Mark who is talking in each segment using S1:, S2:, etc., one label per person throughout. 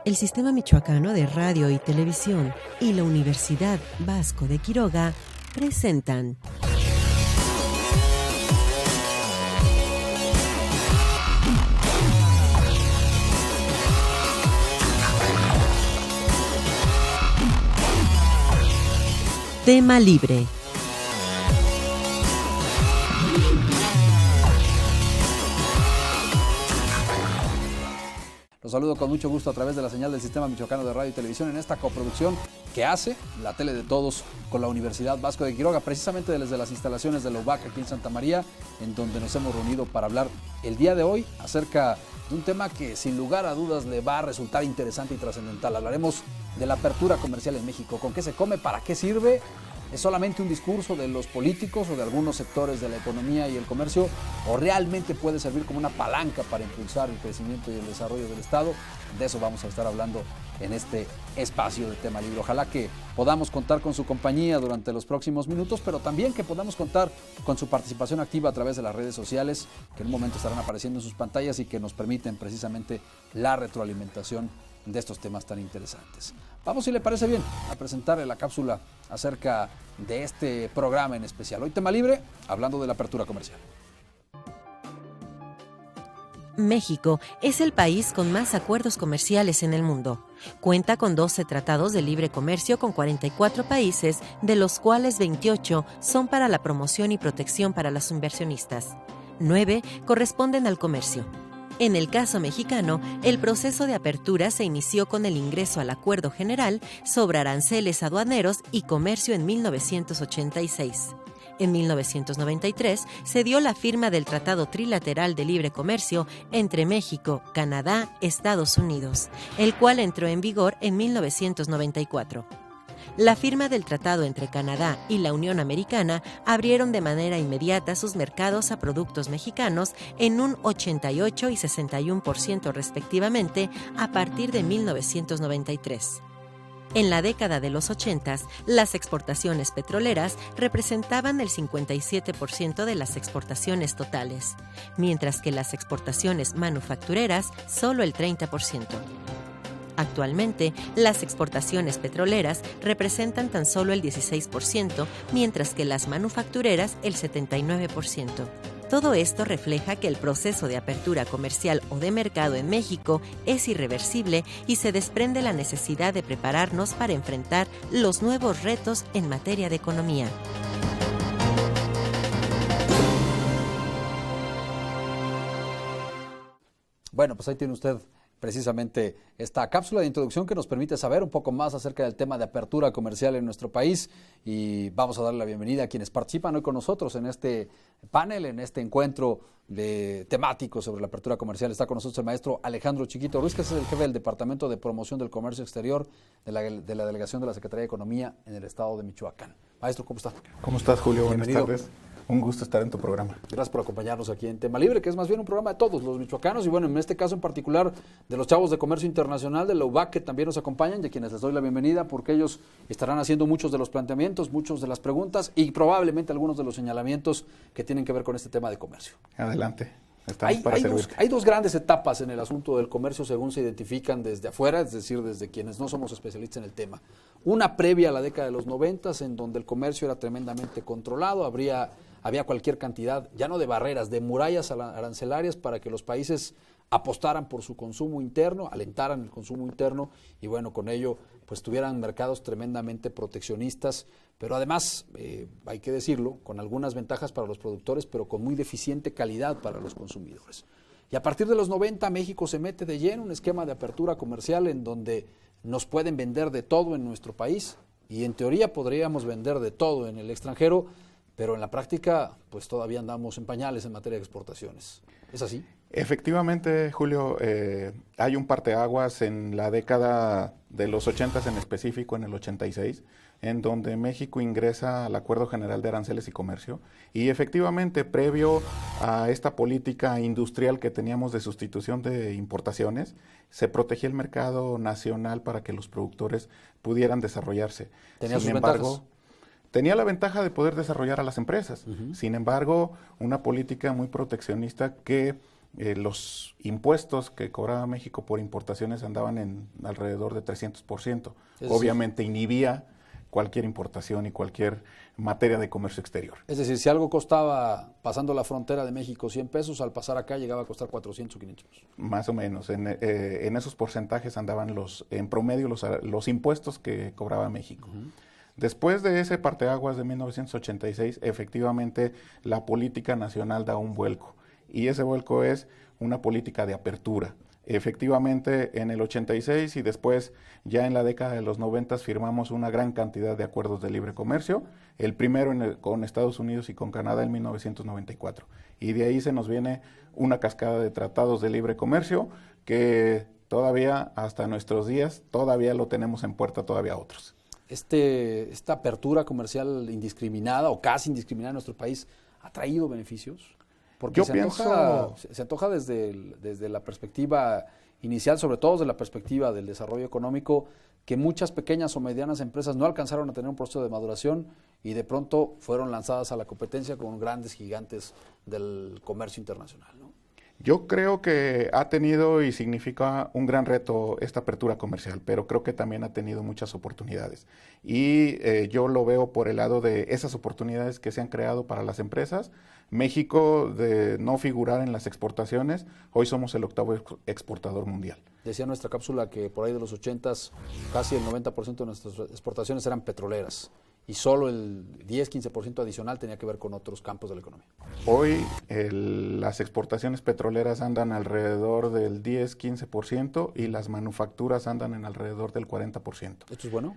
S1: El Sistema Michoacano de Radio y Televisión y la Universidad Vasco de Quiroga presentan Tema Libre.
S2: Los saludo con mucho gusto a través de la señal del Sistema Michoacano de Radio y Televisión en esta coproducción que hace la Tele de Todos con la Universidad Vasco de Quiroga, precisamente desde las instalaciones de la UBAC aquí en Santa María, en donde nos hemos reunido para hablar el día de hoy acerca de un tema que sin lugar a dudas le va a resultar interesante y trascendental. Hablaremos de la apertura comercial en México. ¿Con qué se come? ¿Para qué sirve? ¿Es solamente un discurso de los políticos o de algunos sectores de la economía y el comercio? ¿O realmente puede servir como una palanca para impulsar el crecimiento y el desarrollo del Estado? De eso vamos a estar hablando en este espacio de Tema Libre. Ojalá que podamos contar con su compañía durante los próximos minutos, pero también que podamos contar con su participación activa a través de las redes sociales, que en un momento estarán apareciendo en sus pantallas y que nos permiten precisamente la retroalimentación de estos temas tan interesantes. Vamos, si le parece bien, a presentarle la cápsula acerca de este programa en especial. Hoy Tema Libre, hablando de la apertura comercial.
S1: México es el país con más acuerdos comerciales en el mundo. Cuenta con 12 tratados de libre comercio con 44 países, de los cuales 28 son para la promoción y protección para los inversionistas. 9 corresponden al comercio. En el caso mexicano, el proceso de apertura se inició con el ingreso al Acuerdo General sobre Aranceles Aduaneros y Comercio en 1986. En 1993 se dio la firma del Tratado Trilateral de Libre Comercio entre México, Canadá, Estados Unidos, el cual entró en vigor en 1994. La firma del tratado entre Canadá y la Unión Americana abrieron de manera inmediata sus mercados a productos mexicanos en un 88 y 61% respectivamente a partir de 1993. En la década de los 80, las exportaciones petroleras representaban el 57% de las exportaciones totales, mientras que las exportaciones manufactureras solo el 30%. Actualmente, las exportaciones petroleras representan tan solo el 16%, mientras que las manufactureras el 79%. Todo esto refleja que el proceso de apertura comercial o de mercado en México es irreversible y se desprende la necesidad de prepararnos para enfrentar los nuevos retos en materia de economía.
S2: Bueno, pues ahí tiene usted precisamente esta cápsula de introducción que nos permite saber un poco más acerca del tema de apertura comercial en nuestro país, y vamos a darle la bienvenida a quienes participan hoy con nosotros en este panel, en este encuentro temático sobre la apertura comercial. Está con nosotros el maestro Alejandro Chiquito Ruiz, que es el jefe del Departamento de Promoción del Comercio Exterior de la Delegación de la Secretaría de Economía en el estado de Michoacán. Maestro, ¿cómo está?
S3: ¿Cómo estás, Julio?
S2: Bienvenido.
S3: Buenas tardes. Un gusto estar en tu programa.
S2: Gracias por acompañarnos aquí en Tema Libre, que es más bien un programa de todos los michoacanos y bueno, en este caso en particular de los chavos de Comercio Internacional de la UBAC, que también nos acompañan y a quienes les doy la bienvenida porque ellos estarán haciendo muchos de los planteamientos, muchos de las preguntas y probablemente algunos de los señalamientos que tienen que ver con este tema de comercio.
S3: Adelante. Estamos para servirte.
S2: Hay dos grandes etapas en el asunto del comercio según se identifican desde afuera, es decir, desde quienes no somos especialistas en el tema. Una previa a la década de los 90, en donde el comercio era tremendamente controlado, había cualquier cantidad, ya no de barreras, de murallas arancelarias para que los países apostaran por su consumo interno, alentaran el consumo interno y bueno, con ello pues tuvieran mercados tremendamente proteccionistas, pero además, hay que decirlo, con algunas ventajas para los productores, pero con muy deficiente calidad para los consumidores. Y a partir de los 90 México se mete de lleno en un esquema de apertura comercial en donde nos pueden vender de todo en nuestro país y en teoría podríamos vender de todo en el extranjero, pero en la práctica, pues todavía andamos en pañales en materia de exportaciones. ¿Es así?
S3: Efectivamente, Julio, hay un parteaguas en la década de los 80 en específico, en el 86, en donde México ingresa al Acuerdo General de Aranceles y Comercio. Y efectivamente, previo a esta política industrial que teníamos de sustitución de importaciones, se protegía el mercado nacional para que los productores pudieran desarrollarse.
S2: ¿Tenía sus ventajas?
S3: Tenía la ventaja de poder desarrollar a las empresas.
S2: Uh-huh.
S3: Sin embargo, una política muy proteccionista que los impuestos que cobraba México por importaciones andaban en alrededor de 300%. Obviamente inhibía cualquier importación y cualquier materia de comercio exterior.
S2: Es decir, si algo costaba pasando la frontera de México 100 pesos, al pasar acá llegaba a costar 400 o 500 pesos.
S3: Más o menos. En esos porcentajes andaban en promedio los impuestos que cobraba México. Después de ese parteaguas de 1986, efectivamente la política nacional da un vuelco. Y ese vuelco es una política de apertura. Efectivamente, en el 86 y después, ya en la década de los 90, firmamos una gran cantidad de acuerdos de libre comercio. El primero con Estados Unidos y con Canadá en 1994. Y de ahí se nos viene una cascada de tratados de libre comercio que todavía, hasta nuestros días, todavía lo tenemos en puerta, todavía otros.
S2: Esta apertura comercial indiscriminada o casi indiscriminada en nuestro país ha traído beneficios. Porque se antoja desde la perspectiva inicial, sobre todo desde la perspectiva del desarrollo económico, que muchas pequeñas o medianas empresas no alcanzaron a tener un proceso de maduración y de pronto fueron lanzadas a la competencia con grandes gigantes del comercio internacional, ¿no?
S3: Yo creo que ha tenido y significa un gran reto esta apertura comercial, pero creo que también ha tenido muchas oportunidades. Y yo lo veo por el lado de esas oportunidades que se han creado para las empresas. México, de no figurar en las exportaciones, hoy somos el 8º exportador mundial.
S2: Decía nuestra cápsula que por ahí de los 80s, casi el 90% de nuestras exportaciones eran petroleras. Y solo el 10-15% adicional tenía que ver con otros campos de la economía.
S3: Hoy las exportaciones petroleras andan alrededor del 10-15% y las manufacturas andan en alrededor del 40%.
S2: ¿Esto es bueno?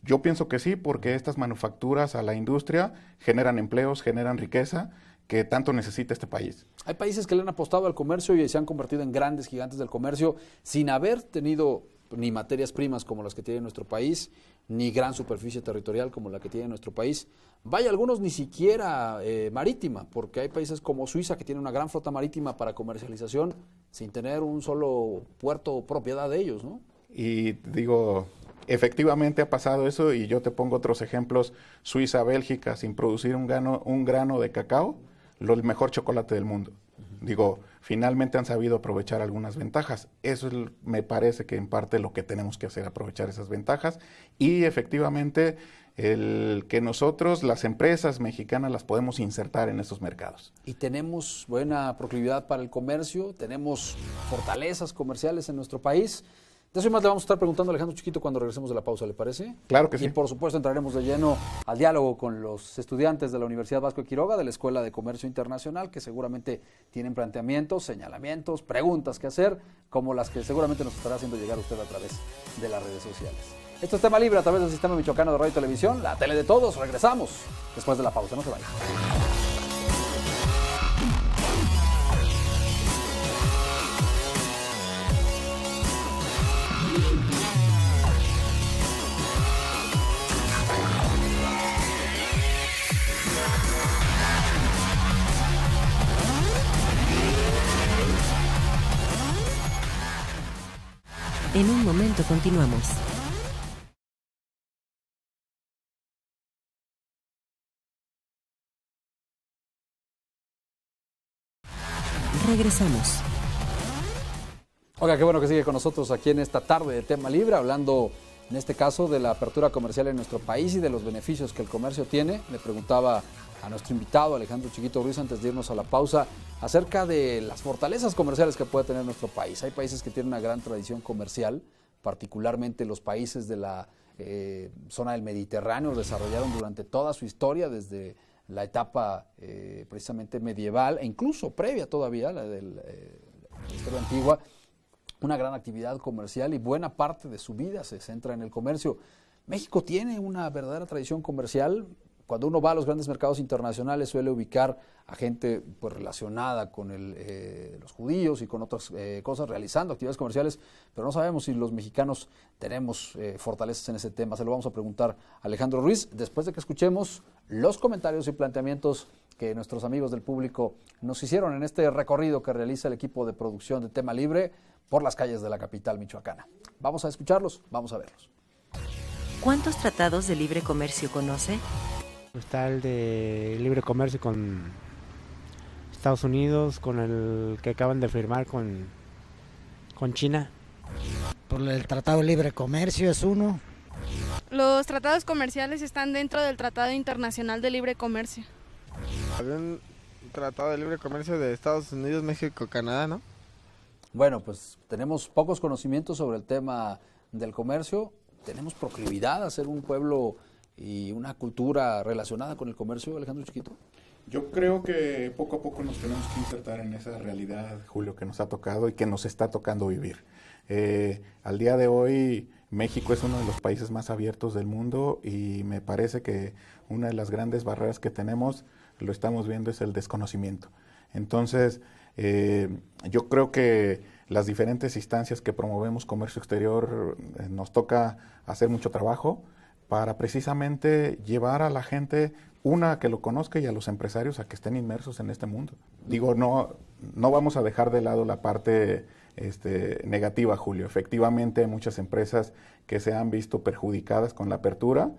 S3: Yo pienso que sí, porque estas manufacturas a la industria generan empleos, generan riqueza que tanto necesita este país.
S2: Hay países que le han apostado al comercio y se han convertido en grandes gigantes del comercio sin haber tenido ni materias primas como las que tiene nuestro país, ni gran superficie territorial como la que tiene nuestro país. Vaya, algunos ni siquiera marítima, porque hay países como Suiza que tiene una gran flota marítima para comercialización sin tener un solo puerto propiedad de ellos, ¿no?
S3: Y digo, efectivamente ha pasado eso y yo te pongo otros ejemplos. Suiza, Bélgica, sin producir un grano de cacao, el mejor chocolate del mundo. Digo, finalmente han sabido aprovechar algunas ventajas. Eso me parece que en parte lo que tenemos que hacer, aprovechar esas ventajas y efectivamente el que nosotros, las empresas mexicanas, las podemos insertar en esos mercados.
S2: Y tenemos buena proclividad para el comercio, tenemos fortalezas comerciales en nuestro país. De eso y más le vamos a estar preguntando a Alejandro Chiquito cuando regresemos de la pausa, ¿le parece?
S3: Claro que sí.
S2: Y por supuesto entraremos de lleno al diálogo con los estudiantes de la Universidad Vasco de Quiroga, de la Escuela de Comercio Internacional, que seguramente tienen planteamientos, señalamientos, preguntas que hacer, como las que seguramente nos estará haciendo llegar usted a través de las redes sociales. Esto es Tema Libre a través del Sistema Michoacano de Radio y Televisión, la tele de todos. Regresamos después de la pausa, no se vayan.
S1: En un momento continuamos. Regresamos.
S2: Oiga, qué bueno que sigue con nosotros aquí en esta tarde de Tema Libre, hablando en este caso de la apertura comercial en nuestro país y de los beneficios que el comercio tiene. Le preguntaba a nuestro invitado, Alejandro Chiquito Ruiz, antes de irnos a la pausa, acerca de las fortalezas comerciales que puede tener nuestro país. Hay países que tienen una gran tradición comercial, particularmente los países de la zona del Mediterráneo, desarrollaron durante toda su historia, desde la etapa precisamente medieval e incluso previa todavía, la de la historia antigua, una gran actividad comercial y buena parte de su vida se centra en el comercio. México tiene una verdadera tradición comercial. Cuando uno va a los grandes mercados internacionales suele ubicar a gente pues, relacionada con los judíos y con otras cosas, realizando actividades comerciales, pero no sabemos si los mexicanos tenemos fortalezas en ese tema. Se lo vamos a preguntar a Alejandro Ruiz después de que escuchemos los comentarios y planteamientos que nuestros amigos del público nos hicieron en este recorrido que realiza el equipo de producción de Tema Libre por las calles de la capital michoacana. Vamos a escucharlos, vamos a verlos.
S1: ¿Cuántos tratados de libre comercio conoce?
S4: Está el de libre comercio con Estados Unidos, con el que acaban de firmar con China.
S5: Por el Tratado de Libre Comercio es uno.
S6: Los tratados comerciales están dentro del Tratado Internacional de Libre Comercio.
S7: Había un tratado de libre comercio de Estados Unidos, México, Canadá, ¿no?
S2: Bueno, pues tenemos pocos conocimientos sobre el tema del comercio. Tenemos proclividad a ser un pueblo y una cultura relacionada con el comercio, Alejandro Chiquito.
S3: Yo creo que poco a poco nos tenemos que insertar en esa realidad, Julio, que nos ha tocado y que nos está tocando vivir. Al día de hoy, México es uno de los países más abiertos del mundo y me parece que una de las grandes barreras que tenemos, lo estamos viendo, es el desconocimiento. Entonces, yo creo que las diferentes instancias que promovemos comercio exterior nos toca hacer mucho trabajo para precisamente llevar a la gente, a que lo conozca, y a los empresarios a que estén inmersos en este mundo. Digo, no vamos a dejar de lado la parte negativa, Julio. Efectivamente, hay muchas empresas que se han visto perjudicadas con la apertura,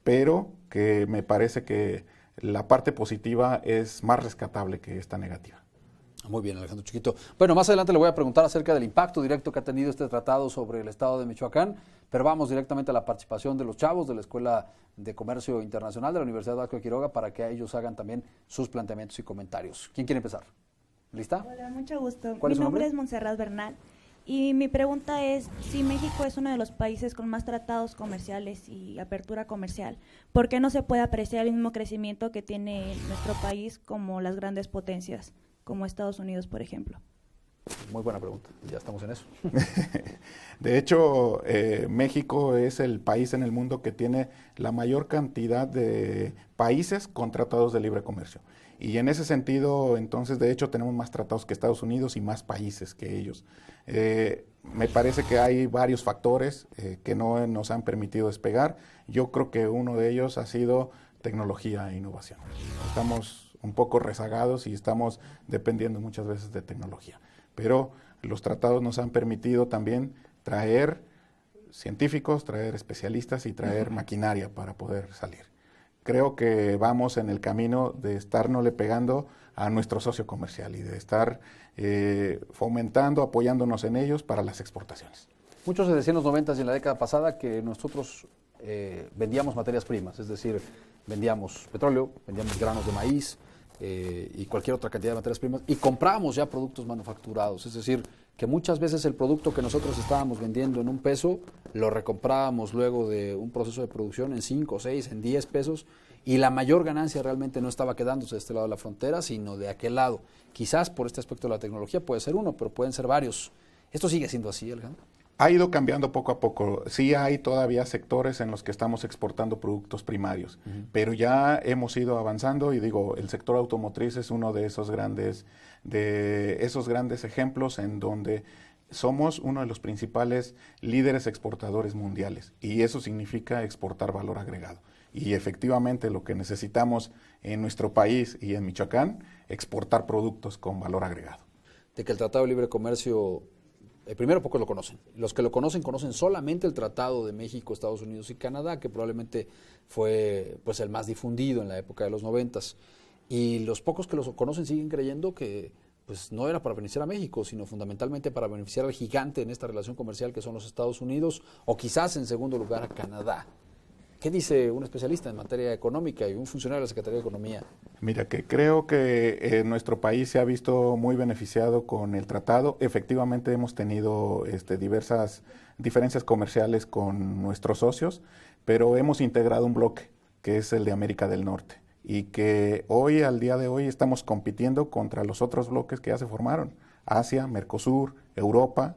S3: pero que me parece que la parte positiva es más rescatable que esta negativa.
S2: Muy bien, Alejandro Chiquito. Bueno, más adelante le voy a preguntar acerca del impacto directo que ha tenido este tratado sobre el estado de Michoacán, pero vamos directamente a la participación de los chavos de la Escuela de Comercio Internacional de la Universidad Vasco de Quiroga para que ellos hagan también sus planteamientos y comentarios. ¿Quién quiere empezar? ¿Lista?
S8: Hola, mucho gusto.
S2: ¿Cuál es
S8: Mi
S2: su nombre?
S8: nombre es Montserrat Bernal y mi pregunta es, si México es uno de los países con más tratados comerciales y apertura comercial, ¿por qué no se puede apreciar el mismo crecimiento que tiene nuestro país como las grandes potencias, como Estados Unidos, por ejemplo?
S2: Muy buena pregunta, ya estamos en eso.
S3: De hecho, México es el país en el mundo que tiene la mayor cantidad de países con tratados de libre comercio. Y en ese sentido, entonces, de hecho, tenemos más tratados que Estados Unidos y más países que ellos. Me parece que hay varios factores que no nos han permitido despegar. Yo creo que uno de ellos ha sido tecnología e innovación. Estamos un poco rezagados y estamos dependiendo muchas veces de tecnología. Pero los tratados nos han permitido también traer científicos, traer especialistas y traer maquinaria para poder salir. Creo que vamos en el camino de estarnosle pegando a nuestro socio comercial y de estar fomentando, apoyándonos en ellos para las exportaciones.
S2: Muchos se decía en los 90s y en la década pasada que nosotros vendíamos materias primas, es decir, vendíamos petróleo, vendíamos granos de maíz, y cualquier otra cantidad de materias primas, y comprábamos ya productos manufacturados, es decir, que muchas veces el producto que nosotros estábamos vendiendo en $1, lo recomprábamos luego de un proceso de producción en 5, 6, en 10 pesos, y la mayor ganancia realmente no estaba quedándose de este lado de la frontera, sino de aquel lado. Quizás por este aspecto de la tecnología puede ser uno, pero pueden ser varios. ¿Esto sigue siendo así, Alejandro?
S3: Ha ido cambiando poco a poco. Sí hay todavía sectores en los que estamos exportando productos primarios, pero ya hemos ido avanzando y digo, el sector automotriz es uno de esos grandes ejemplos en donde somos uno de los principales líderes exportadores mundiales y eso significa exportar valor agregado. Y efectivamente lo que necesitamos en nuestro país y en Michoacán, exportar productos con valor agregado.
S2: De que el Tratado de Libre Comercio... primero, pocos lo conocen. Los que lo conocen solamente el Tratado de México, Estados Unidos y Canadá, que probablemente fue pues el más difundido en la época de los 90s. Y los pocos que lo conocen siguen creyendo que pues no era para beneficiar a México, sino fundamentalmente para beneficiar al gigante en esta relación comercial que son los Estados Unidos, o quizás en segundo lugar a Canadá. ¿Qué dice un especialista en materia económica y un funcionario de la Secretaría de Economía?
S3: Mira, que creo que nuestro país se ha visto muy beneficiado con el tratado. Efectivamente hemos tenido diversas diferencias comerciales con nuestros socios, pero hemos integrado un bloque, que es el de América del Norte, y que hoy, al día de hoy, estamos compitiendo contra los otros bloques que ya se formaron, Asia, Mercosur, Europa,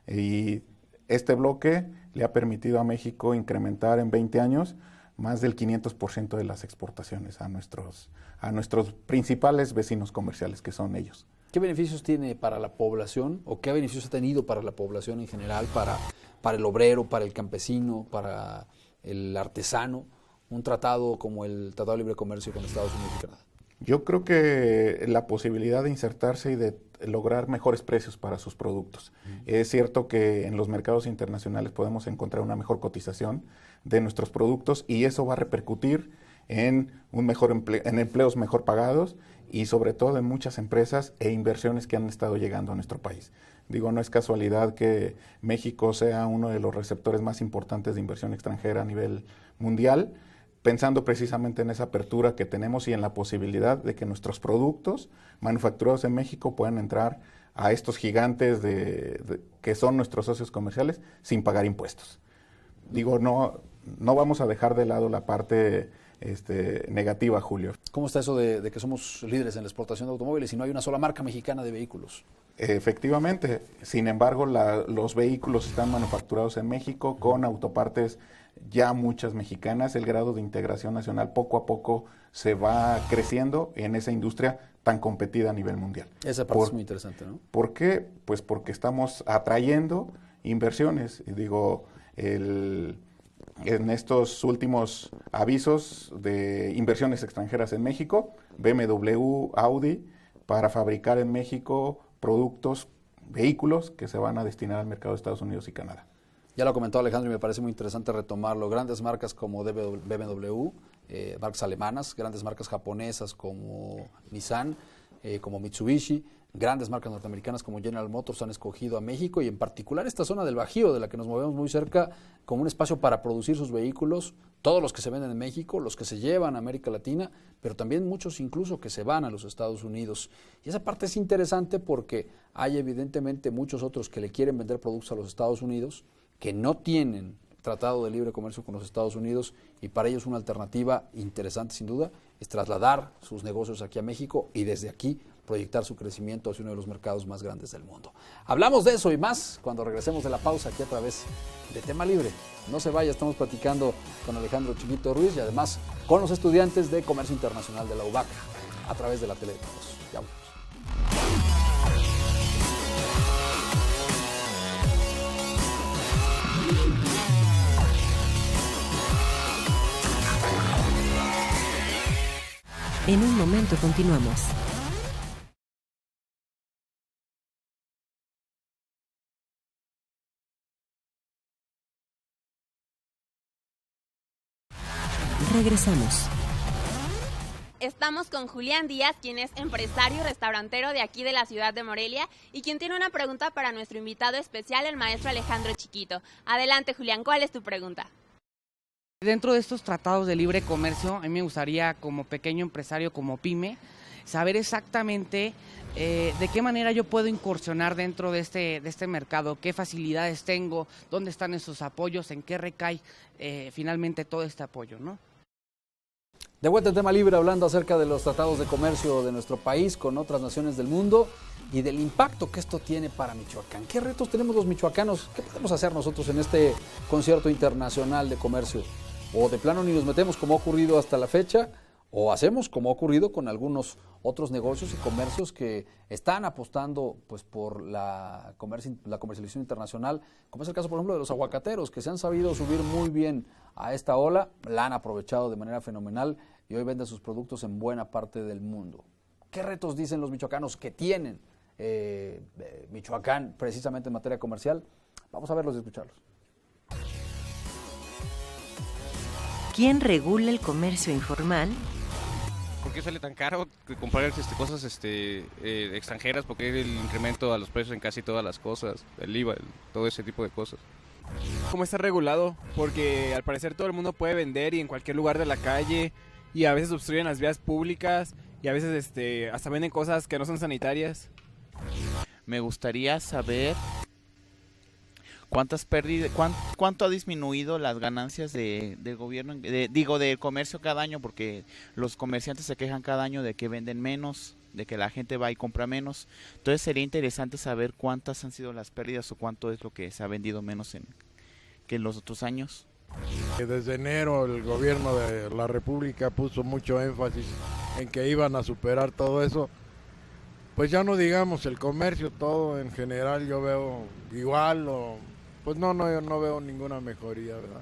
S3: y este bloque le ha permitido a México incrementar en 20 años más del 500% de las exportaciones a nuestros principales vecinos comerciales, que son ellos.
S2: ¿Qué beneficios tiene para la población o qué beneficios ha tenido para la población en general, para el obrero, para el campesino, para el artesano, un tratado como el Tratado de Libre Comercio con Estados Unidos y Canadá?
S3: Yo creo que la posibilidad de insertarse y de lograr mejores precios para sus productos. Es cierto que en los mercados internacionales podemos encontrar una mejor cotización de nuestros productos y eso va a repercutir en en empleos mejor pagados y sobre todo en muchas empresas e inversiones que han estado llegando a nuestro país. Digo, no es casualidad que México sea uno de los receptores más importantes de inversión extranjera a nivel mundial, pensando precisamente en esa apertura que tenemos y en la posibilidad de que nuestros productos manufacturados en México puedan entrar a estos gigantes que son nuestros socios comerciales sin pagar impuestos. Digo, no vamos a dejar de lado la parte negativa, Julio.
S2: ¿Cómo está eso de que somos líderes en la exportación de automóviles y no hay una sola marca mexicana de vehículos?
S3: Efectivamente, sin embargo, los vehículos están manufacturados en México con autopartes ya muchas mexicanas. El grado de integración nacional poco a poco se va creciendo en esa industria tan competida a nivel mundial.
S2: Esa parte es muy interesante, ¿no?
S3: ¿Por qué? Pues porque estamos atrayendo inversiones. Y digo, en estos últimos avisos de inversiones extranjeras en México, BMW, Audi, para fabricar en México productos, vehículos que se van a destinar al mercado de Estados Unidos y Canadá.
S2: Ya lo comentó Alejandro y me parece muy interesante retomarlo. Grandes marcas como BMW, marcas alemanas, grandes marcas japonesas como Nissan, como Mitsubishi, grandes marcas norteamericanas como General Motors han escogido a México y en particular esta zona del Bajío, de la que nos movemos muy cerca, como un espacio para producir sus vehículos, todos los que se venden en México, los que se llevan a América Latina, pero también muchos incluso que se van a los Estados Unidos. Y esa parte es interesante porque hay evidentemente muchos otros que le quieren vender productos a los Estados Unidos, que no tienen tratado de libre comercio con los Estados Unidos y para ellos una alternativa interesante sin duda es trasladar sus negocios aquí a México y desde aquí proyectar su crecimiento hacia uno de los mercados más grandes del mundo. Hablamos de eso y más cuando regresemos de la pausa aquí a través de Tema Libre. No se vaya, estamos platicando con Alejandro Chiquito Ruiz y además con los estudiantes de Comercio Internacional de la UBAC a través de la tele de todos. Ya volvemos.
S1: En un momento continuamos. Regresamos.
S9: Estamos con Julián Díaz, quien es empresario y restaurantero de aquí de la ciudad de Morelia y quien tiene una pregunta para nuestro invitado especial, el maestro Alejandro Chiquito. Adelante, Julián, ¿cuál es tu pregunta?
S10: Dentro de estos tratados de libre comercio, a mí me gustaría como pequeño empresario, como pyme, saber exactamente de qué manera yo puedo incursionar dentro de este mercado, qué facilidades tengo, dónde están esos apoyos, en qué recae finalmente todo este apoyo, ¿no?
S2: De vuelta en Tema Libre, hablando acerca de los tratados de comercio de nuestro país con otras naciones del mundo y del impacto que esto tiene para Michoacán. ¿Qué retos tenemos los michoacanos? ¿Qué podemos hacer nosotros en este concierto internacional de comercio? O de plano ni nos metemos como ha ocurrido hasta la fecha, o hacemos como ha ocurrido con algunos otros negocios y comercios que están apostando pues por la comercialización internacional, como es el caso por ejemplo de los aguacateros, que se han sabido subir muy bien a esta ola, la han aprovechado de manera fenomenal y hoy venden sus productos en buena parte del mundo. ¿Qué retos dicen los michoacanos que tienen Michoacán precisamente en materia comercial? Vamos a verlos y escucharlos.
S1: ¿Quién regula el comercio informal?
S11: ¿Por qué sale tan caro comprar cosas extranjeras? ¿Por qué el incremento a los precios en casi todas las cosas? El IVA, todo ese tipo de cosas.
S12: ¿Cómo está regulado? Porque al parecer todo el mundo puede vender y en cualquier lugar de la calle y a veces obstruyen las vías públicas y a veces hasta venden cosas que no son sanitarias.
S13: Me gustaría saber cuántas pérdidas, cuánto ha disminuido las ganancias del gobierno, del comercio cada año, porque los comerciantes se quejan cada año de que venden menos, de que la gente va y compra menos. Entonces sería interesante saber cuántas han sido las pérdidas o cuánto es lo que se ha vendido menos que en los otros años.
S14: Desde enero el gobierno de la República puso mucho énfasis en que iban a superar todo eso. Pues ya no digamos el comercio, todo en general yo veo igual pues no veo ninguna mejoría, ¿verdad?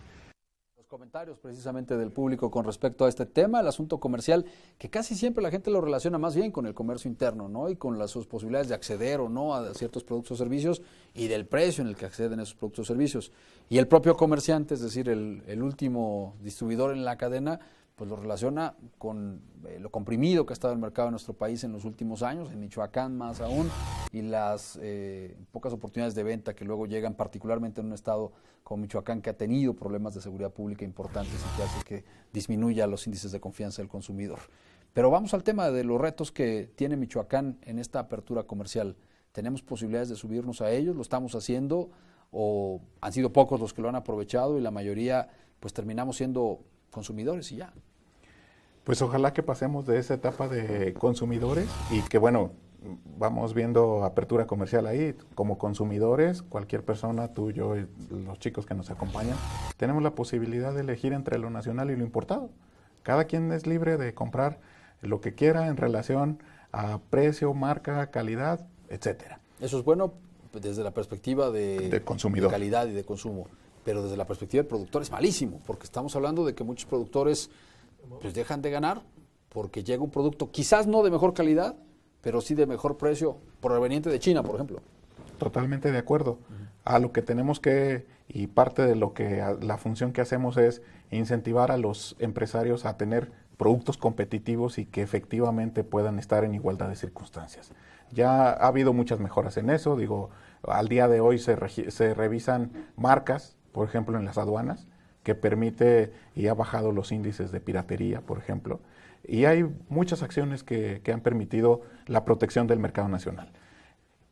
S2: Los comentarios precisamente del público con respecto a este tema, el asunto comercial, que casi siempre la gente lo relaciona más bien con el comercio interno, ¿no? Y con sus posibilidades de acceder o no a ciertos productos o servicios y del precio en el que acceden esos productos o servicios. Y el propio comerciante, es decir, el último distribuidor en la cadena, pues lo relaciona con lo comprimido que ha estado el mercado en nuestro país en los últimos años, en Michoacán más aún, y las pocas oportunidades de venta que luego llegan, particularmente en un estado como Michoacán, que ha tenido problemas de seguridad pública importantes y que hace que disminuya los índices de confianza del consumidor. Pero vamos al tema de los retos que tiene Michoacán en esta apertura comercial. ¿Tenemos posibilidades de subirnos a ellos? ¿Lo estamos haciendo? ¿O han sido pocos los que lo han aprovechado y la mayoría pues terminamos siendo consumidores y ya?
S3: Pues ojalá que pasemos de esa etapa de consumidores y que bueno, vamos viendo apertura comercial ahí. Como consumidores, cualquier persona, tú, yo y los chicos que nos acompañan, tenemos la posibilidad de elegir entre lo nacional y lo importado. Cada quien es libre de comprar lo que quiera en relación a precio, marca, calidad, etcétera.
S2: Eso es bueno desde la perspectiva de
S3: consumidor,
S2: de calidad y de consumo, pero desde la perspectiva del productor es malísimo, porque estamos hablando de que muchos productores pues dejan de ganar porque llega un producto quizás no de mejor calidad, pero sí de mejor precio proveniente de China, por ejemplo.
S3: Totalmente de acuerdo. A lo que tenemos que, y parte de lo que la función que hacemos es incentivar a los empresarios a tener productos competitivos y que efectivamente puedan estar en igualdad de circunstancias. Ya ha habido muchas mejoras en eso, digo, al día de hoy se revisan marcas, por ejemplo, en las aduanas, que permite y ha bajado los índices de piratería, por ejemplo, y hay muchas acciones que han permitido la protección del mercado nacional.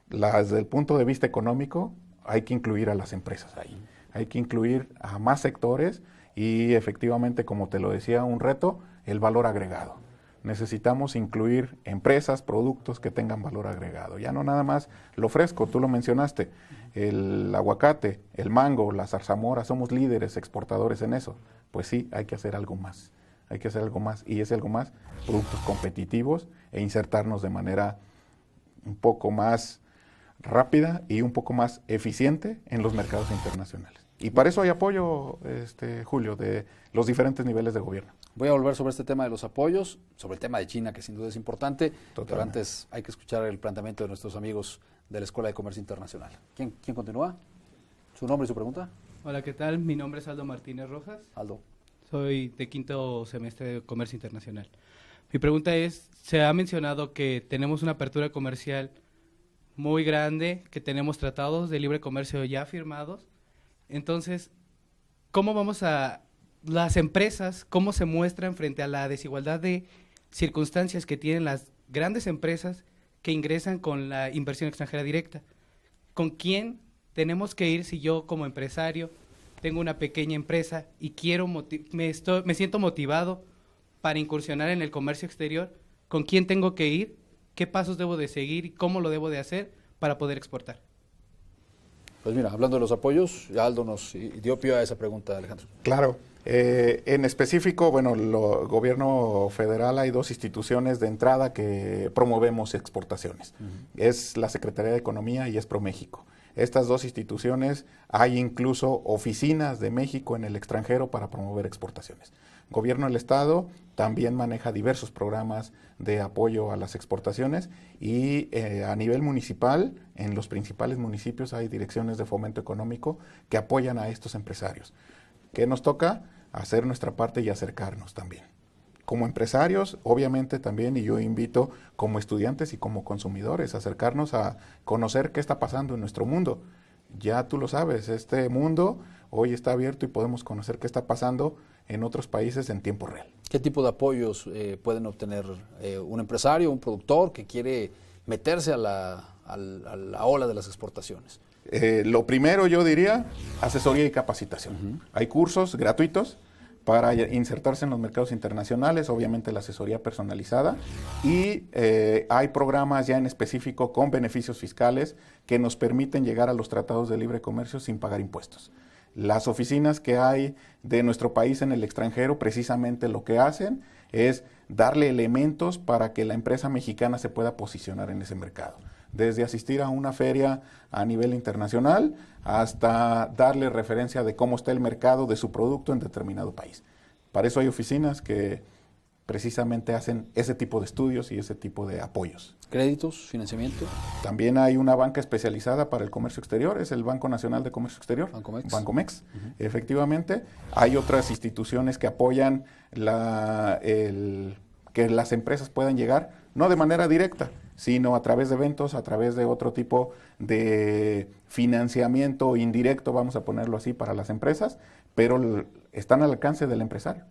S3: Desde el punto de vista económico, hay que incluir a las empresas ahí, hay que incluir a más sectores y efectivamente, como te lo decía, un reto, el valor agregado. Necesitamos incluir empresas, productos que tengan valor agregado. Ya no nada más lo fresco, tú lo mencionaste, el aguacate, el mango, la zarzamora, somos líderes exportadores en eso. Pues sí, hay que hacer algo más. Hay que hacer algo más y ese algo más, productos competitivos e insertarnos de manera un poco más rápida y un poco más eficiente en los mercados internacionales. Y para eso hay apoyo, Julio, de los diferentes niveles de gobierno.
S2: Voy a volver sobre este tema de los apoyos, sobre el tema de China, que sin duda es importante,
S3: Totalmente.
S2: Pero antes hay que escuchar el planteamiento de nuestros amigos de la Escuela de Comercio Internacional. ¿Quién continúa? ¿Su nombre y su pregunta?
S15: Hola, ¿qué tal? Mi nombre es Aldo Martínez Rojas.
S2: Aldo.
S15: Soy de quinto semestre de Comercio Internacional. Mi pregunta es, se ha mencionado que tenemos una apertura comercial muy grande, que tenemos tratados de libre comercio ya firmados. Entonces, ¿cómo vamos a las empresas, cómo se muestran frente a la desigualdad de circunstancias que tienen las grandes empresas que ingresan con la inversión extranjera directa? ¿Con quién tenemos que ir si yo como empresario tengo una pequeña empresa y quiero me siento motivado para incursionar en el comercio exterior? ¿Con quién tengo que ir? ¿Qué pasos debo de seguir y cómo lo debo de hacer para poder exportar?
S2: Pues mira, hablando de los apoyos, Aldo nos dio pie a esa pregunta, Alejandro.
S3: Claro. En específico, bueno, el gobierno federal hay dos instituciones de entrada que promovemos exportaciones. Es la Secretaría de Economía y es ProMéxico. Estas dos instituciones, hay incluso oficinas de México en el extranjero para promover exportaciones. Gobierno del Estado también maneja diversos programas de apoyo a las exportaciones y a nivel municipal, en los principales municipios hay direcciones de fomento económico que apoyan a estos empresarios. ¿Qué nos toca? Hacer nuestra parte y acercarnos también. Como empresarios, obviamente también, y yo invito como estudiantes y como consumidores, a acercarnos a conocer qué está pasando en nuestro mundo. Ya tú lo sabes, este mundo hoy está abierto y podemos conocer qué está pasando en otros países en tiempo real.
S2: ¿Qué tipo de apoyos pueden obtener un empresario, un productor que quiere meterse a la ola de las exportaciones?
S3: Lo primero yo diría, asesoría y capacitación. Hay cursos gratuitos para insertarse en los mercados internacionales, obviamente la asesoría personalizada, y hay programas ya en específico con beneficios fiscales que nos permiten llegar a los tratados de libre comercio sin pagar impuestos. Las oficinas que hay de nuestro país en el extranjero precisamente lo que hacen es darle elementos para que la empresa mexicana se pueda posicionar en ese mercado. Desde asistir a una feria a nivel internacional hasta darle referencia de cómo está el mercado de su producto en determinado país. Para eso hay oficinas que precisamente hacen ese tipo de estudios y ese tipo de apoyos.
S2: ¿Créditos, financiamiento?
S3: También hay una banca especializada para el comercio exterior, es el Banco Nacional de Comercio Exterior,
S2: Bancomex.
S3: Bancomex, efectivamente. Hay otras instituciones que apoyan que las empresas puedan llegar, no de manera directa, sino a través de eventos, a través de otro tipo de financiamiento indirecto, vamos a ponerlo así, para las empresas, pero están al alcance del empresario.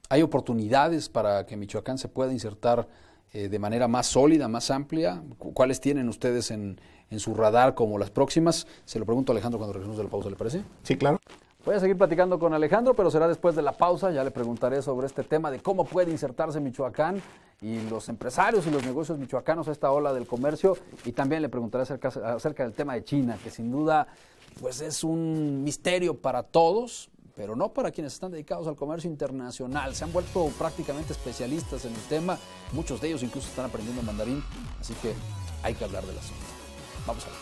S2: ¿Hay oportunidades para que Michoacán se pueda insertar de manera más sólida, más amplia? ¿Cuáles tienen ustedes en su radar como las próximas? Se lo pregunto a Alejandro cuando regresemos de la pausa, ¿le parece?
S3: Sí, claro.
S2: Voy a seguir platicando con Alejandro, pero será después de la pausa. Ya le preguntaré sobre este tema de cómo puede insertarse Michoacán y los empresarios y los negocios michoacanos a esta ola del comercio. Y también le preguntaré acerca del tema de China, que sin duda pues es un misterio para todos, pero no para quienes están dedicados al comercio internacional. Se han vuelto prácticamente especialistas en el tema. Muchos de ellos incluso están aprendiendo mandarín, así que hay que hablar del asunto. Vamos a ver.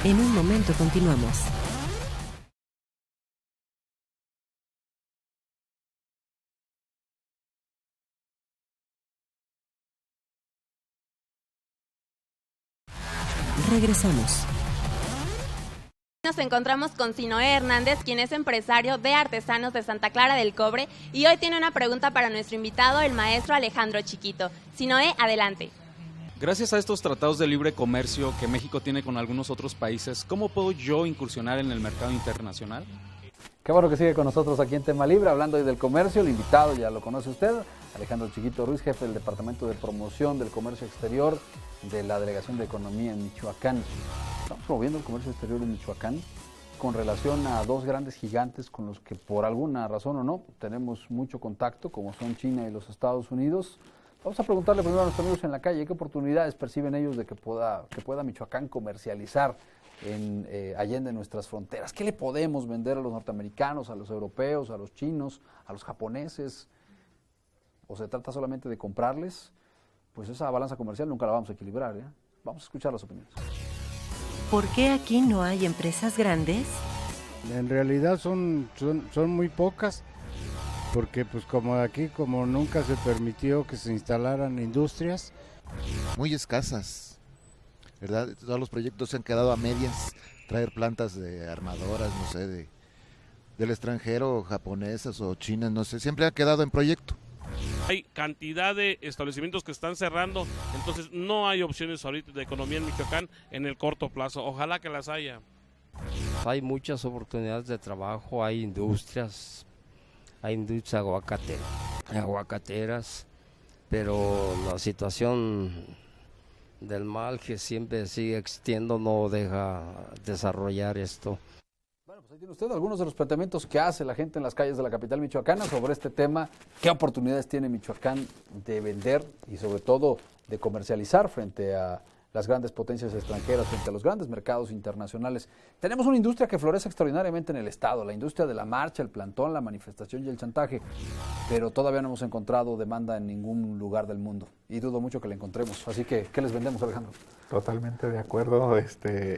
S1: En un momento continuamos. Regresamos.
S9: Nos encontramos con Sinoé Hernández, quien es empresario de artesanos de Santa Clara del Cobre, y hoy tiene una pregunta para nuestro invitado, el maestro Alejandro Chiquito. Sinoé, adelante.
S16: Gracias a estos tratados de libre comercio que México tiene con algunos otros países, ¿cómo puedo yo incursionar en el mercado internacional?
S2: Qué bueno que sigue con nosotros aquí en Tema Libre, hablando hoy del comercio. El invitado ya lo conoce usted, Alejandro Chiquito Ruiz, jefe del Departamento de Promoción del Comercio Exterior de la Delegación de Economía en Michoacán. Estamos promoviendo el comercio exterior en Michoacán con relación a dos grandes gigantes con los que por alguna razón o no tenemos mucho contacto, como son China y los Estados Unidos. Vamos a preguntarle primero a nuestros amigos en la calle qué oportunidades perciben ellos de que pueda Michoacán comercializar allende nuestras fronteras. ¿Qué le podemos vender a los norteamericanos, a los europeos, a los chinos, a los japoneses? ¿O se trata solamente de comprarles? Pues esa balanza comercial nunca la vamos a equilibrar, ¿eh? Vamos a escuchar las opiniones.
S1: ¿Por qué aquí no hay empresas grandes?
S17: En realidad son muy pocas, porque pues como aquí como nunca se permitió que se instalaran industrias.
S18: Muy escasas, ¿verdad? Todos los proyectos se han quedado a medias, traer plantas de armadoras, no sé, del extranjero, japonesas o chinas, no sé, siempre ha quedado en proyecto.
S19: Hay cantidad de establecimientos que están cerrando, entonces no hay opciones ahorita de economía en Michoacán en el corto plazo, ojalá que las haya.
S20: Hay muchas oportunidades de trabajo, hay industrias aguacateras, pero la situación del mal que siempre sigue existiendo no deja desarrollar esto.
S2: Bueno, pues ahí tiene usted algunos de los planteamientos que hace la gente en las calles de la capital michoacana sobre este tema. ¿Qué oportunidades tiene Michoacán de vender y sobre todo de comercializar frente a las grandes potencias extranjeras, frente a los grandes mercados internacionales? Tenemos una industria que florece extraordinariamente en el Estado, la industria de la marcha, el plantón, la manifestación y el chantaje, pero todavía no hemos encontrado demanda en ningún lugar del mundo y dudo mucho que la encontremos. Así que, ¿qué les vendemos, Alejandro?
S3: Totalmente de acuerdo,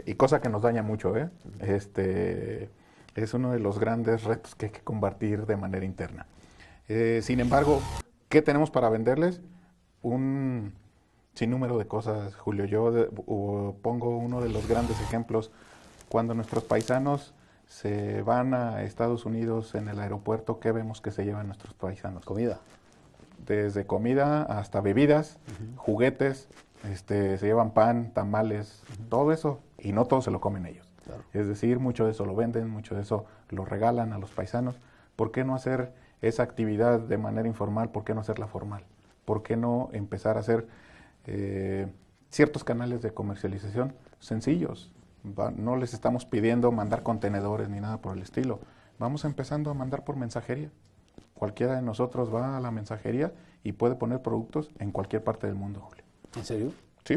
S3: y cosa que nos daña mucho, es uno de los grandes retos que hay que combatir de manera interna. Sin embargo, ¿qué tenemos para venderles? Un sinnúmero de cosas, Julio. Yo pongo uno de los grandes ejemplos. Cuando nuestros paisanos se van a Estados Unidos en el aeropuerto, ¿qué vemos que se llevan nuestros paisanos?
S2: Comida.
S3: Desde comida hasta bebidas, juguetes, se llevan pan, tamales, todo eso, y no todo se lo comen ellos. Claro. Es decir, mucho de eso lo venden, mucho de eso lo regalan a los paisanos. ¿Por qué no hacer esa actividad de manera informal? ¿Por qué no hacerla formal? ¿Por qué no empezar a hacer ciertos canales de comercialización sencillos? No les estamos pidiendo mandar contenedores ni nada por el estilo. Vamos empezando a mandar por mensajería. Cualquiera de nosotros va a la mensajería y puede poner productos en cualquier parte del mundo, Julio.
S2: ¿En serio?
S3: Sí.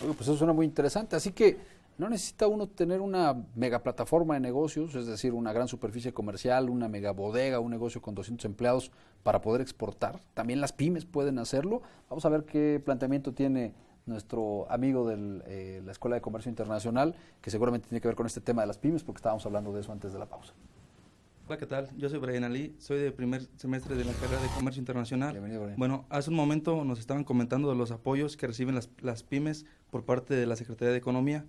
S2: Oye, pues eso suena muy interesante. Así que no necesita uno tener una mega plataforma de negocios, es decir, una gran superficie comercial, una mega bodega, un negocio con 200 empleados para poder exportar. También las pymes pueden hacerlo. Vamos a ver qué planteamiento tiene nuestro amigo de la Escuela de Comercio Internacional, que seguramente tiene que ver con este tema de las pymes, porque estábamos hablando de eso antes de la pausa.
S21: Hola, ¿qué tal? Yo soy Brian Ali, soy de primer semestre de la carrera de Comercio Internacional.
S2: Bienvenido, Brian.
S21: Bueno, hace un momento nos estaban comentando de los apoyos que reciben las pymes por parte de la Secretaría de Economía.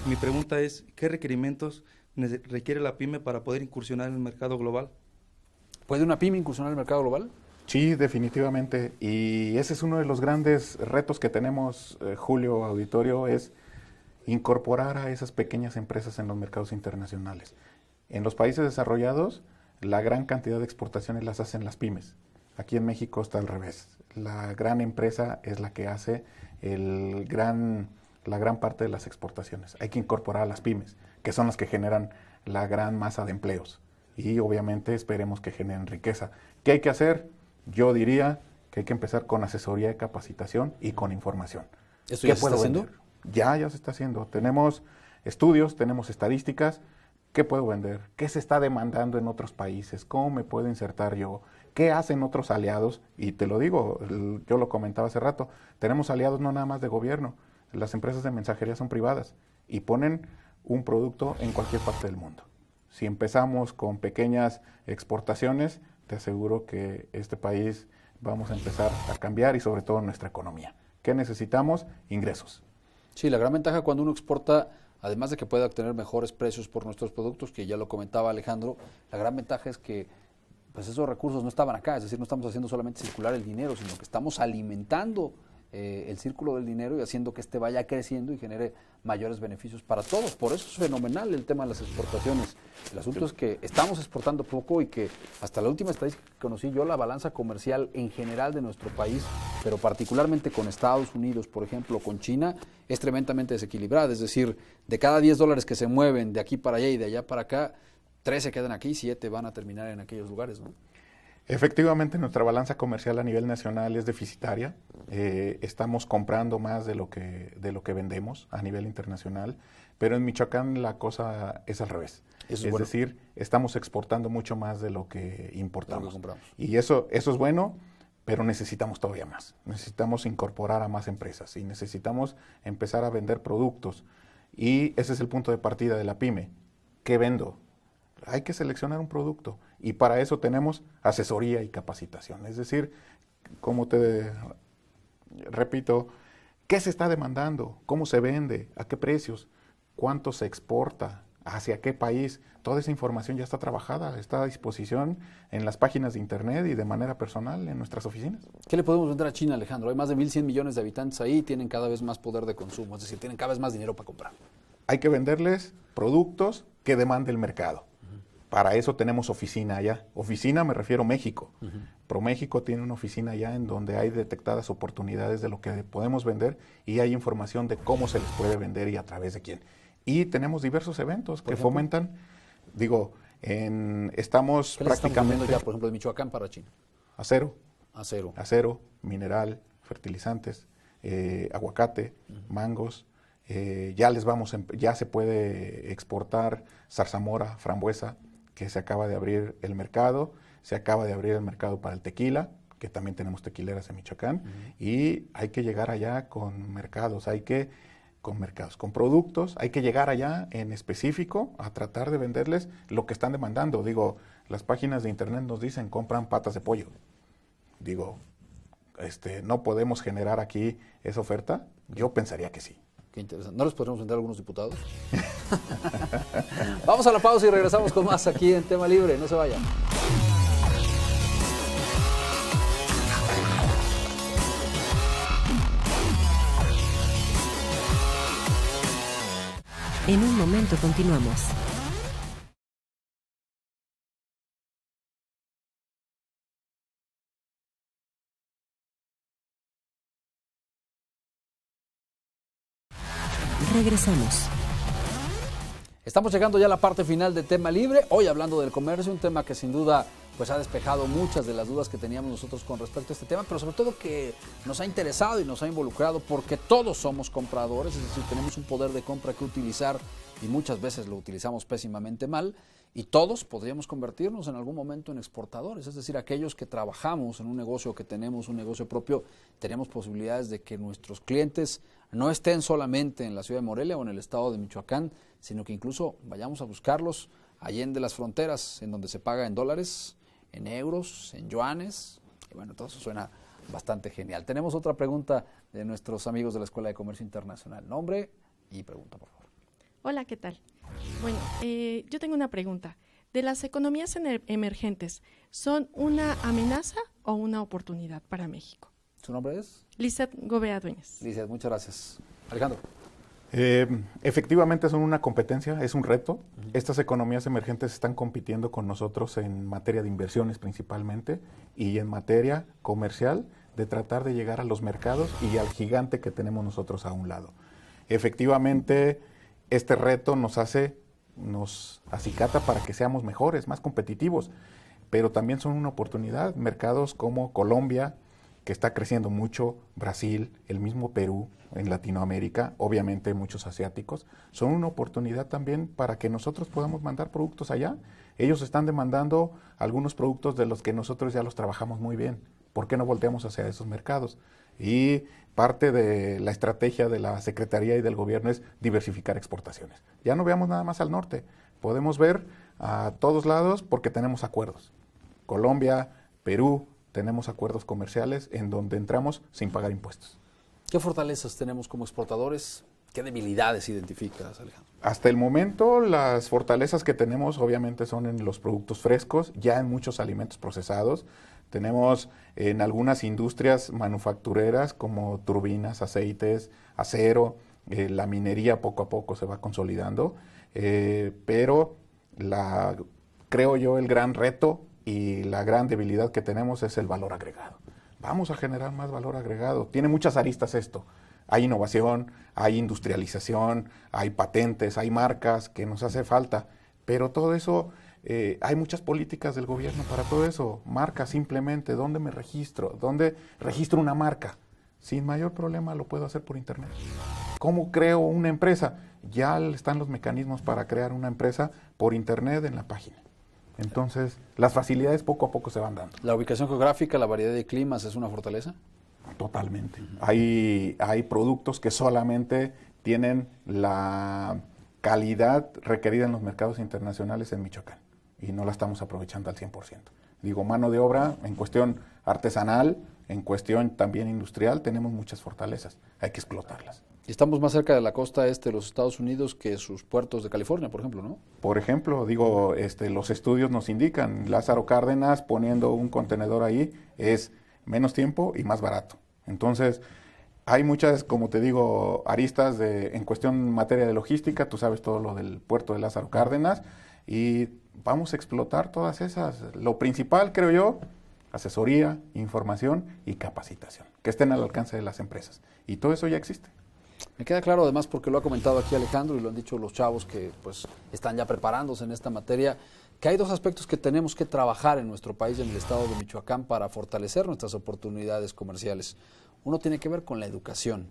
S21: Mi pregunta es, ¿qué requerimientos requiere la pyme para poder incursionar en el mercado global?
S2: ¿Puede una pyme incursionar en el mercado global?
S3: Sí, definitivamente. Y ese es uno de los grandes retos que tenemos, Julio, auditorio, es incorporar a esas pequeñas empresas en los mercados internacionales. En los países desarrollados, la gran cantidad de exportaciones las hacen las pymes. Aquí en México está al revés. La gran empresa es la que hace la gran parte de las exportaciones. Hay que incorporar a las pymes, que son las que generan la gran masa de empleos. Y obviamente esperemos que generen riqueza. ¿Qué hay que hacer? Yo diría que hay que empezar con asesoría de capacitación y con información.
S2: ¿Eso ya se está haciendo?
S3: Ya se está haciendo. Tenemos estudios, tenemos estadísticas. ¿Qué puedo vender? ¿Qué se está demandando en otros países? ¿Cómo me puedo insertar yo? ¿Qué hacen otros aliados? Y te lo digo, yo lo comentaba hace rato, tenemos aliados no nada más de gobierno, las empresas de mensajería son privadas y ponen un producto en cualquier parte del mundo. Si empezamos con pequeñas exportaciones, te aseguro que este país vamos a empezar a cambiar y sobre todo nuestra economía. ¿Qué necesitamos? Ingresos.
S2: Sí, la gran ventaja cuando uno exporta, además de que puede obtener mejores precios por nuestros productos, que ya lo comentaba Alejandro, la gran ventaja es que pues esos recursos no estaban acá, es decir, no estamos haciendo solamente circular el dinero, sino que estamos alimentando el círculo del dinero y haciendo que este vaya creciendo y genere mayores beneficios para todos. Por eso es fenomenal el tema de las exportaciones. El asunto es que estamos exportando poco y que hasta la última estadística que conocí yo, la balanza comercial en general de nuestro país, pero particularmente con Estados Unidos, por ejemplo, con China, es tremendamente desequilibrada. Es decir, de cada $10 que se mueven de aquí para allá y de allá para acá, 3 se quedan aquí, 7 van a terminar en aquellos lugares, ¿no?
S3: Efectivamente, nuestra balanza comercial a nivel nacional es deficitaria. Estamos comprando más de lo que vendemos a nivel internacional, pero en Michoacán la cosa es al revés. Es bueno. Decir, estamos exportando mucho más de lo que importamos. Y eso es bueno, pero necesitamos todavía más. Necesitamos incorporar a más empresas y necesitamos empezar a vender productos. Y ese es el punto de partida de la pyme. ¿Qué vendo? Hay que seleccionar un producto y para eso tenemos asesoría y capacitación. Es decir, como te repito, ¿qué se está demandando? ¿Cómo se vende? ¿A qué precios? ¿Cuánto se exporta? ¿Hacia qué país? Toda esa información ya está trabajada, está a disposición en las páginas de internet y de manera personal en nuestras oficinas.
S2: ¿Qué le podemos vender a China, Alejandro? Hay más de 1.100 millones de habitantes ahí, tienen cada vez más poder de consumo, es decir, tienen cada vez más dinero para comprar.
S3: Hay que venderles productos que demande el mercado. Para eso tenemos oficina allá. Oficina me refiero a México. ProMéxico tiene una oficina allá en donde hay detectadas oportunidades de lo que podemos vender y hay información de cómo se les puede vender y a través de quién. Y tenemos diversos eventos que fomentan, estamos prácticamente...
S2: ya, por ejemplo, de Michoacán para China?
S3: Acero, mineral, fertilizantes, aguacate, mangos. Ya se puede exportar zarzamora, frambuesa, que se acaba de abrir el mercado, se acaba de abrir el mercado para el tequila, que también tenemos tequileras en Michoacán, y hay que llegar allá con mercados, con productos, hay que llegar allá en específico a tratar de venderles lo que están demandando. Las páginas de internet nos dicen compran patas de pollo. ¿No podemos generar aquí esa oferta? Yo pensaría que sí.
S2: Qué interesante. ¿No les podremos vender a algunos diputados? Vamos a la pausa y regresamos con más aquí en Tema Libre. No se vayan.
S1: En un momento continuamos. Regresamos.
S2: Estamos llegando ya a la parte final de Tema Libre, hoy hablando del comercio, un tema que sin duda pues ha despejado muchas de las dudas que teníamos nosotros con respecto a este tema, pero sobre todo que nos ha interesado y nos ha involucrado porque todos somos compradores, es decir, tenemos un poder de compra que utilizar y muchas veces lo utilizamos pésimamente mal y todos podríamos convertirnos en algún momento en exportadores, es decir, aquellos que trabajamos en un negocio, que tenemos un negocio propio, tenemos posibilidades de que nuestros clientes no estén solamente en la ciudad de Morelia o en el estado de Michoacán, sino que incluso vayamos a buscarlos allende las fronteras, en donde se paga en dólares, en euros, en yuanes. Y bueno, todo eso suena bastante genial. Tenemos otra pregunta de nuestros amigos de la Escuela de Comercio Internacional. Nombre y pregunta, por favor.
S4: Hola, ¿qué tal? Bueno, yo tengo una pregunta. ¿De las economías emergentes, son una amenaza o una oportunidad para México?
S2: ¿Su nombre es?
S4: Lizeth Gobea Dueñas.
S2: Lizeth, muchas gracias. Alejandro.
S3: Efectivamente son una competencia, es un reto. Estas economías emergentes están compitiendo con nosotros en materia de inversiones principalmente y en materia comercial de tratar de llegar a los mercados y al gigante que tenemos nosotros a un lado. Efectivamente, este reto nos acicata para que seamos mejores, más competitivos, pero también son una oportunidad. Mercados como Colombia, que está creciendo mucho, Brasil, el mismo Perú en Latinoamérica, obviamente muchos asiáticos, son una oportunidad también para que nosotros podamos mandar productos allá. Ellos están demandando algunos productos de los que nosotros ya los trabajamos muy bien. ¿Por qué no volteamos hacia esos mercados? Y parte de la estrategia de la Secretaría y del Gobierno es diversificar exportaciones. Ya no veamos nada más al norte, podemos ver a todos lados porque tenemos acuerdos. Colombia, Perú, tenemos acuerdos comerciales en donde entramos sin pagar impuestos.
S2: ¿Qué fortalezas tenemos como exportadores? ¿Qué debilidades identificas, Alejandro?
S3: Hasta el momento, las fortalezas que tenemos obviamente son en los productos frescos, ya en muchos alimentos procesados. Tenemos en algunas industrias manufactureras como turbinas, aceites, acero, la minería poco a poco se va consolidando, pero creo yo el gran reto y la gran debilidad que tenemos es el valor agregado. Vamos a generar más valor agregado. Tiene muchas aristas esto. Hay innovación, hay industrialización, hay patentes, hay marcas que nos hace falta, pero todo eso, hay muchas políticas del gobierno para todo eso. Marca simplemente, ¿dónde me registro? ¿Dónde registro una marca? Sin mayor problema lo puedo hacer por internet. ¿Cómo creo una empresa? Ya están los mecanismos para crear una empresa por internet en la página. Entonces, las facilidades poco a poco se van dando.
S2: ¿La ubicación geográfica, la variedad de climas es una fortaleza?
S3: Totalmente. Hay productos que solamente tienen la calidad requerida en los mercados internacionales en Michoacán y no la estamos aprovechando al 100%. Digo, mano de obra en cuestión artesanal, en cuestión también industrial, tenemos muchas fortalezas, hay que explotarlas.
S2: Y estamos más cerca de la costa este de los Estados Unidos que sus puertos de California, por ejemplo, ¿no?
S3: Por ejemplo, digo, los estudios nos indican, Lázaro Cárdenas poniendo un contenedor ahí es menos tiempo y más barato. Entonces, hay muchas, como te digo, aristas en cuestión en materia de logística, tú sabes todo lo del puerto de Lázaro Cárdenas, y vamos a explotar todas esas. Lo principal, creo yo, asesoría, información y capacitación, que estén al alcance de las empresas. Y todo eso ya existe.
S2: Me queda claro además porque lo ha comentado aquí Alejandro y lo han dicho los chavos que pues están ya preparándose en esta materia, que hay dos aspectos que tenemos que trabajar en nuestro país, en el estado de Michoacán, para fortalecer nuestras oportunidades comerciales. Uno tiene que ver con la educación,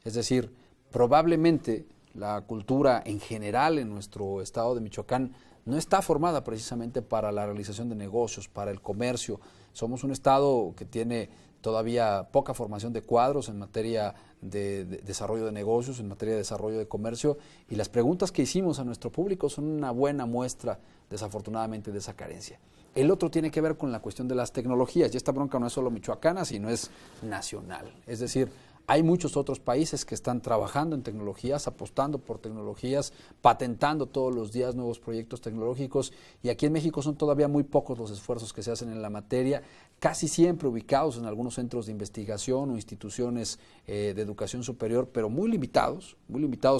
S2: es decir, probablemente la cultura en general en nuestro estado de Michoacán no está formada precisamente para la realización de negocios, para el comercio. Somos un estado que tiene todavía poca formación de cuadros en materia de desarrollo de negocios, en materia de desarrollo de comercio, y las preguntas que hicimos a nuestro público son una buena muestra, desafortunadamente, de esa carencia. El otro tiene que ver con la cuestión de las tecnologías, y esta bronca no es solo michoacana, sino es nacional. Es decir, hay muchos otros países que están trabajando en tecnologías, apostando por tecnologías, patentando todos los días nuevos proyectos tecnológicos, y aquí en México son todavía muy pocos los esfuerzos que se hacen en la materia, casi siempre ubicados en algunos centros de investigación o instituciones de educación superior, pero muy limitados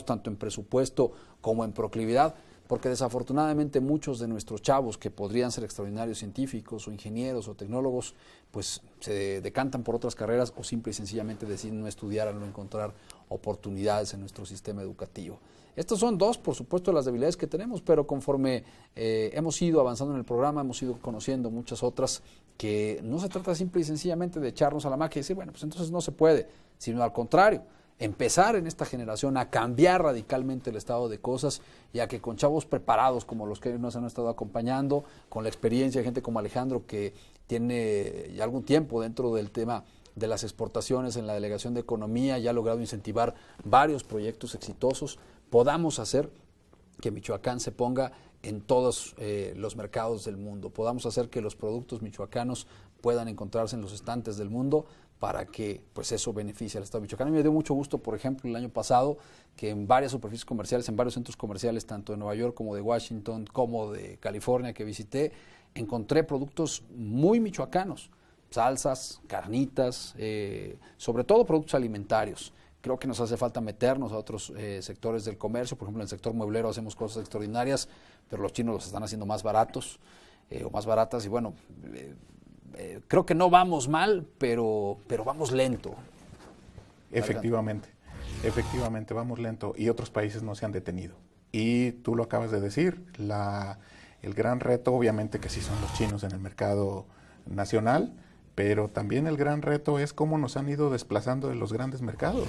S2: tanto en presupuesto como en proclividad, porque desafortunadamente muchos de nuestros chavos que podrían ser extraordinarios científicos o ingenieros o tecnólogos, pues se decantan por otras carreras o simple y sencillamente deciden no estudiar al no encontrar oportunidades en nuestro sistema educativo. Estos son dos, por supuesto, las debilidades que tenemos, pero conforme hemos ido avanzando en el programa, hemos ido conociendo muchas otras que no se trata simple y sencillamente de echarnos a la máquina y decir, bueno, pues entonces no se puede, sino al contrario, empezar en esta generación a cambiar radicalmente el estado de cosas y a que con chavos preparados como los que nos han estado acompañando, con la experiencia de gente como Alejandro que tiene ya algún tiempo dentro del tema de las exportaciones en la Delegación de Economía y ha logrado incentivar varios proyectos exitosos, podamos hacer que Michoacán se ponga en todos los mercados del mundo, podamos hacer que los productos michoacanos puedan encontrarse en los estantes del mundo para que pues eso beneficie al Estado de Michoacán. A mí me dio mucho gusto, por ejemplo, el año pasado, que en varias superficies comerciales, en varios centros comerciales, tanto de Nueva York como de Washington, como de California que visité, encontré productos muy michoacanos, salsas, carnitas, sobre todo productos alimentarios. Creo que nos hace falta meternos a otros sectores del comercio. Por ejemplo, en el sector mueblero hacemos cosas extraordinarias, pero los chinos los están haciendo más baratos o más baratas. Y bueno, creo que no vamos mal, pero vamos lento.
S3: Efectivamente, vamos lento y otros países no se han detenido. Y tú lo acabas de decir, el gran reto obviamente que sí son los chinos en el mercado nacional, pero también el gran reto es cómo nos han ido desplazando de los grandes mercados.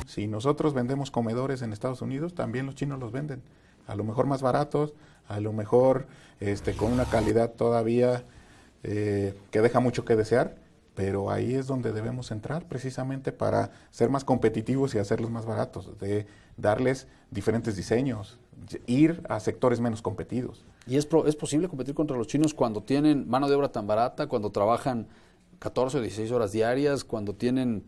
S3: Si nosotros vendemos comedores en Estados Unidos, también los chinos los venden. A lo mejor más baratos, a lo mejor con una calidad todavía que deja mucho que desear, pero ahí es donde debemos entrar precisamente para ser más competitivos y hacerlos más baratos, de darles diferentes diseños, ir a sectores menos competidos.
S2: ¿Y es posible competir contra los chinos cuando tienen mano de obra tan barata, cuando trabajan 14 o 16 horas diarias, cuando tienen,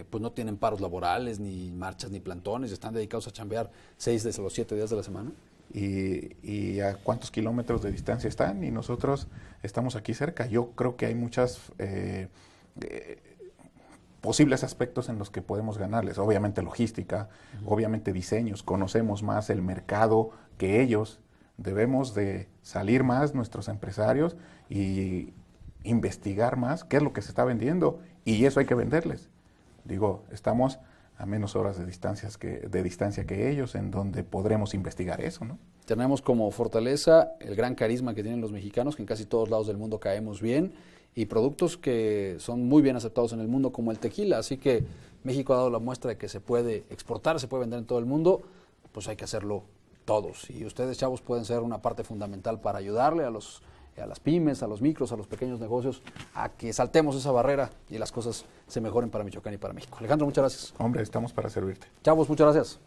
S2: pues no tienen paros laborales, ni marchas, ni plantones, están dedicados a chambear 6 de los 7 días de la semana?
S3: Y a cuántos kilómetros de distancia están, y nosotros estamos aquí cerca. Yo creo que hay muchas posibles aspectos en los que podemos ganarles. Obviamente logística, obviamente diseños, conocemos más el mercado que ellos. Debemos de salir más nuestros empresarios y investigar más qué es lo que se está vendiendo, y eso hay que venderles. Digo, estamos a menos horas de distancia que ellos, en donde podremos investigar eso, ¿no?
S2: Tenemos como fortaleza el gran carisma que tienen los mexicanos, que en casi todos lados del mundo caemos bien, y productos que son muy bien aceptados en el mundo, como el tequila. Así que México ha dado la muestra de que se puede exportar, se puede vender en todo el mundo, pues hay que hacerlo todos. Y ustedes, chavos, pueden ser una parte fundamental para ayudarle a las pymes, a los micros, a los pequeños negocios, a que saltemos esa barrera y las cosas se mejoren para Michoacán y para México. Alejandro, muchas gracias.
S3: Hombre, estamos para servirte.
S2: Chavos, muchas gracias.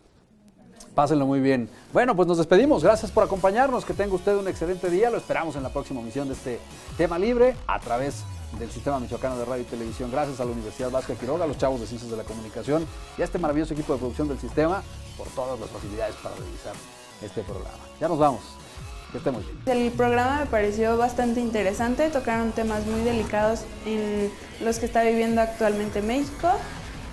S2: Pásenlo muy bien. Bueno, pues nos despedimos. Gracias por acompañarnos. Que tenga usted un excelente día. Lo esperamos en la próxima emisión de este Tema Libre a través del Sistema Michoacano de Radio y Televisión. Gracias a la Universidad Vasco de Quiroga, a los chavos de Ciencias de la Comunicación y a este maravilloso equipo de producción del sistema por todas las facilidades para realizar este programa. Ya nos vamos. Que esté muy bien.
S6: El programa me pareció bastante interesante, tocaron temas muy delicados en los que está viviendo actualmente México,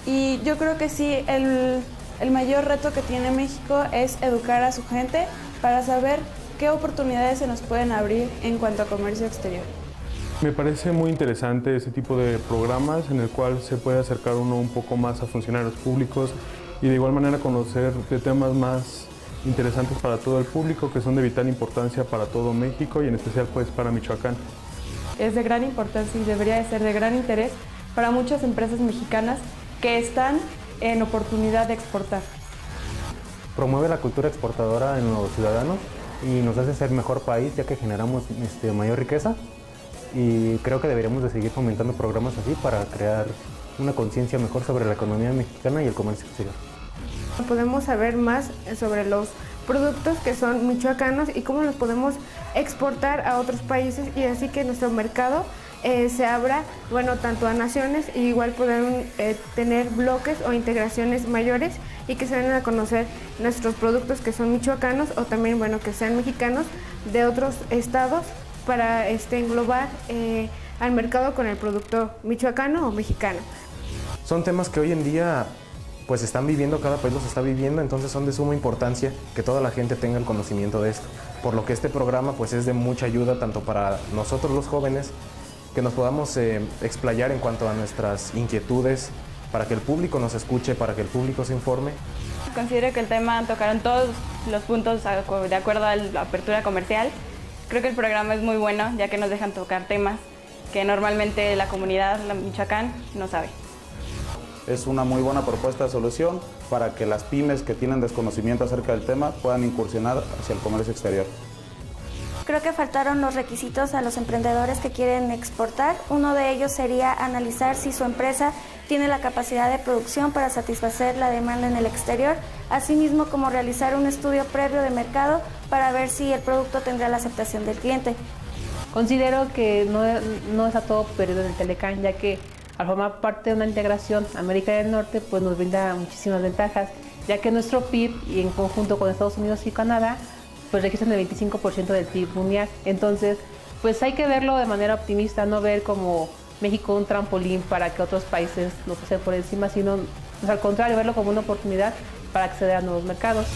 S6: y yo creo que sí, el mayor reto que tiene México es educar a su gente para saber qué oportunidades se nos pueden abrir en cuanto a comercio exterior.
S5: Me parece muy interesante ese tipo de programas en el cual se puede acercar uno un poco más a funcionarios públicos y de igual manera conocer de temas más interesantes para todo el público, que son de vital importancia para todo México y en especial pues para Michoacán.
S4: Es de gran importancia y debería de ser de gran interés para muchas empresas mexicanas que están en oportunidad de exportar.
S22: Promueve la cultura exportadora en los ciudadanos y nos hace ser mejor país, ya que generamos mayor riqueza, y creo que deberíamos de seguir fomentando programas así para crear una conciencia mejor sobre la economía mexicana y el comercio exterior.
S6: Podemos saber más sobre los productos que son michoacanos y cómo los podemos exportar a otros países, y así que nuestro mercado se abra, bueno, tanto a naciones, y igual poder tener bloques o integraciones mayores y que se den a conocer nuestros productos que son michoacanos, o también, bueno, que sean mexicanos de otros estados, para englobar al mercado con el producto michoacano o mexicano.
S22: Son temas que hoy en día pues están viviendo, cada país los está viviendo, entonces son de suma importancia que toda la gente tenga el conocimiento de esto. Por lo que este programa pues es de mucha ayuda tanto para nosotros los jóvenes, que nos podamos explayar en cuanto a nuestras inquietudes, para que el público nos escuche, para que el público se informe.
S23: Considero que el tema tocaron todos los puntos de acuerdo a la apertura comercial. Creo que el programa es muy bueno, ya que nos dejan tocar temas que normalmente la comunidad de Michoacán no sabe.
S24: Es una muy buena propuesta de solución para que las pymes que tienen desconocimiento acerca del tema puedan incursionar hacia el comercio exterior.
S7: creo que faltaron los requisitos a los emprendedores que quieren exportar. Uno de ellos sería analizar si su empresa tiene la capacidad de producción para satisfacer la demanda en el exterior, asimismo como realizar un estudio previo de mercado para ver si el producto tendrá la aceptación del cliente.
S8: Considero que no es a todo perdido en el Telecán, ya que al formar parte de una integración América del Norte, pues nos brinda muchísimas ventajas, ya que nuestro PIB, y en conjunto con Estados Unidos y Canadá, pues registran el 25% del PIB mundial. Entonces, pues hay que verlo de manera optimista, no ver como México un trampolín para que otros países nos pasen por encima, sino al contrario, verlo como una oportunidad para acceder a nuevos mercados.